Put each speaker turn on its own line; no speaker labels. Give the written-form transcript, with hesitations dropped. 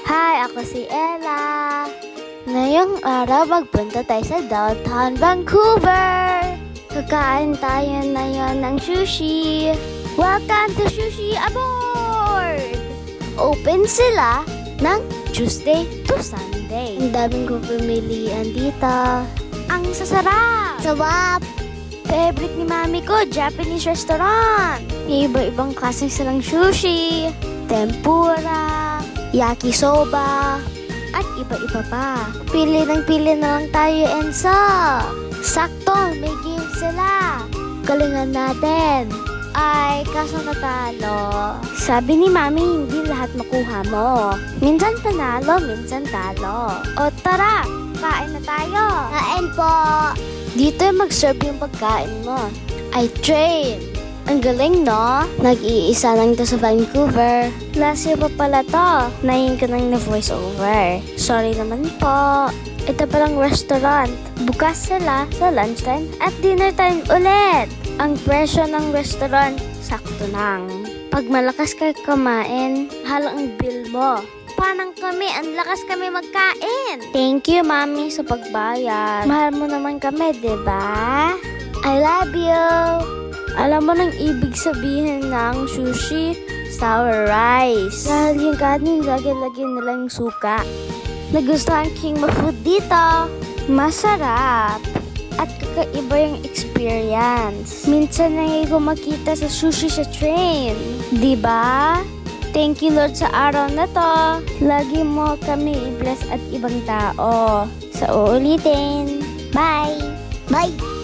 Hi, ako si Ella. Ngayong araw, magpunta tayo sa downtown Vancouver. Kakain tayo ngayon ng sushi. Welcome to Sushi Aboard! Open sila ng Tuesday to Sunday. Ang daming kong pumilian dito. Ang sasarap! Sarap! Favorite ni mami ko, Japanese restaurant. May iba-ibang klaseng silang sushi, tempura, yakisoba, at iba-iba pa. Pili na lang tayo, Enzo. Sakto, may game sila. Galingan natin. Ay, kaso natalo. Sabi ni mami, hindi lahat makuha mo. Minsan panalo, minsan talo. O tara, kain na tayo. Kain po. Dito mag-serve yung pagkain mo. I train. Ang galing, no? Nag-iisa lang to sa Vancouver. Last year pa pala to. Nahin ko nang na-voice over. Sorry naman po. Ito palang restaurant. Bukas sila sa lunchtime at dinner time ulit. Ang presyo ng restaurant, sakto lang. Pag malakas ka kumain, halang ang bill mo. Panang kami, ang lakas kami magkain. Thank you, mami, sa pagbayad. Mahal mo naman kami, diba? I love you. Alam mo nang ibig sabihin ng sushi, sour rice. Dahil yung kanin, lagyan nilang suka. Nagustuhan ko yung food dito. Masarap. At kakaiba yung experience. Minsan na ko makita sa sushi sa train. Diba? Thank you, Lord, sa araw na to. Lagi mo kami i-bless at ibang tao. Sa uulitin. Bye! Bye!